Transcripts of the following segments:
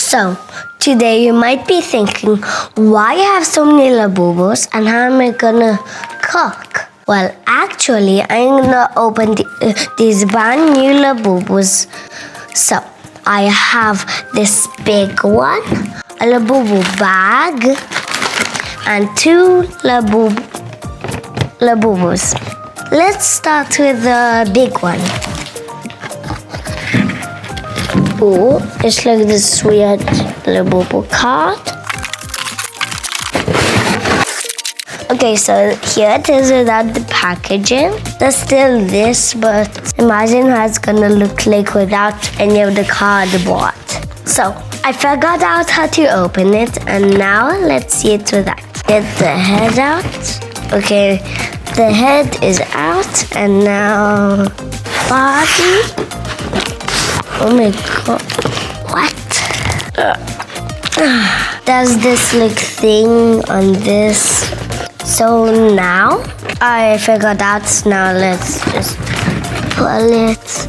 So, today you might be thinking, why I have so many Labubus and how am I gonna cook? Well, actually, I'm gonna open these brand new Labubus. So, I have this big one, a Labubu bag, and two Labubus. Let's start with the big one. Oh, it's like this weird Labubu card. Okay, so here it is without the packaging. There's still this, but imagine how it's gonna look like without any of the cardboard. So, I figured out how to open it, and now let's see it without. Get the head out. Okay, the head is out, and now body. Oh my god, what? There's this like thing on this. So now I figured out, now let's just pull it.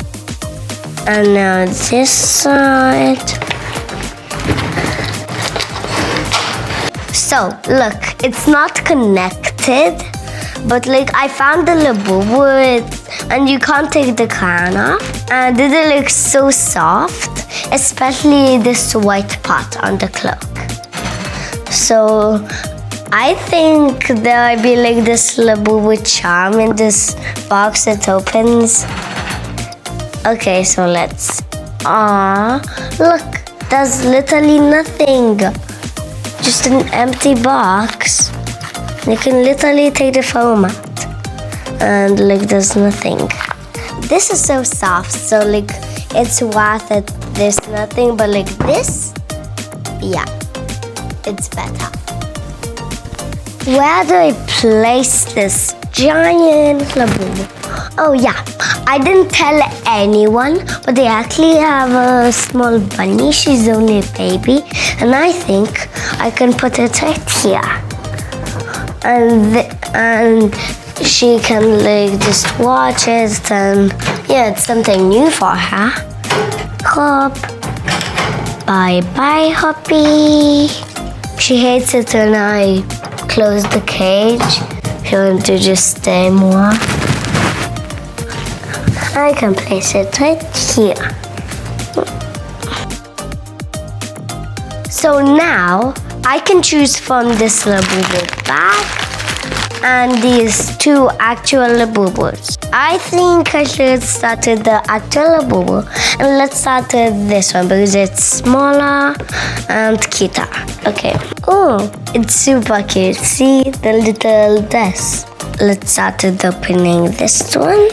And now this side. So look, it's not connected, but like I found the Labubu and you can't take the crown off. And it looks so soft, especially this white part on the cloak. So I think there will be like this Labubu charm in this box that opens. Okay, so let's. Look, there's literally nothing. Just an empty box. You can literally take the foam out. And like there's nothing. This is so soft, so like it's worth it. There's nothing, but like this, yeah, it's better. Where do I place this giant Labubu? Oh yeah, I didn't tell anyone, but they actually have a small bunny. She's only a baby, and I think I can put it right here. And she can like just watch it, and yeah, it's something new for her. Hop. Bye bye, Hoppy. She hates it when I close the cage. She wants to just stay more. I can place it right here. So now I can choose from this Labubu bag and these two actual Labubus. I think I should start with the actual Labubu, and let's start with this one because it's smaller and cuter. Okay. Oh, it's super cute. See the little dress. Let's start with opening this one.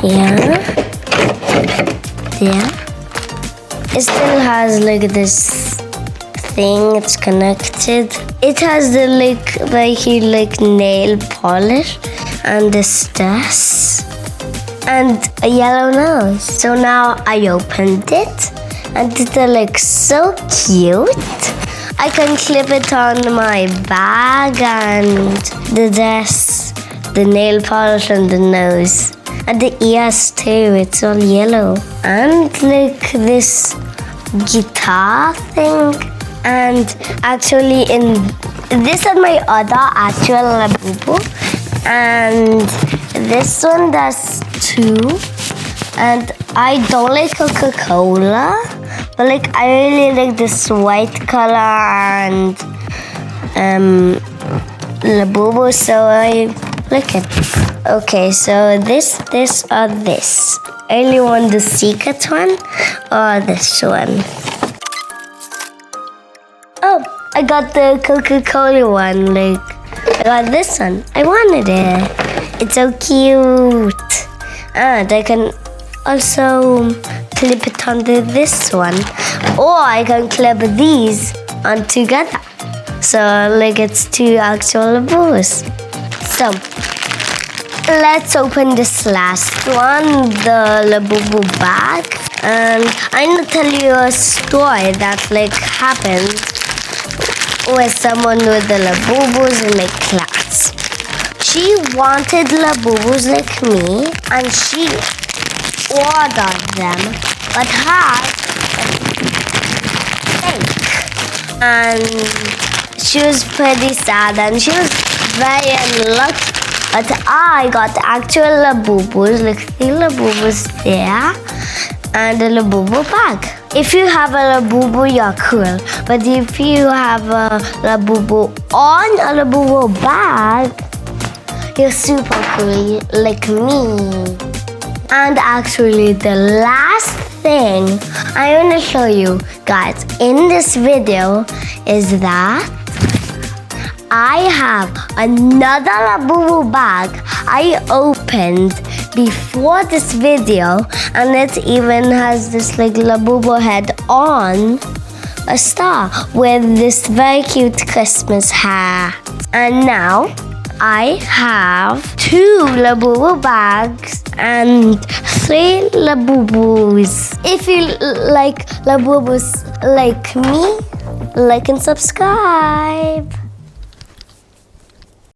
Yeah. It still has like this thing, it's connected. It has the like nail polish and this dress and a yellow nose. So now I opened it and it's like so cute. I can clip it on my bag and the dress, the nail polish and the nose. And the ears too, it's all yellow. And like this guitar thing. And actually in this is my other actual Labubu. And this one does too. And I don't like Coca-Cola. But like I really like this white color and Labubu, so I like it. Okay, so this, or this. I only want the secret one or this one. Oh, I got the Coca-Cola one. Like, I got this one. I wanted it. It's so cute. And I can also clip it onto this one. Or I can clip these on together. So, like, it's two actual Labubus. So, let's open this last one, the Labubu bag. And I'm gonna tell you a story that like happened with someone with the Labubus in my class. She wanted Labubus like me, and she ordered them, but hers and she was pretty sad and she was very unlucky. But I got actual Labubus, like 3 Labubus there and a Labubu bag. If you have a Labubu, you're cool. But if you have a Labubu on a Labubu bag, you're super cool, like me. And actually, the last thing I want to show you guys in this video is that I have another Labubu bag I opened before this video, and it even has this like Labubu head on a star with this very cute Christmas hat. And now I have 2 Labubu bags and 3 Labubus. If you like Labubus like me, like and subscribe.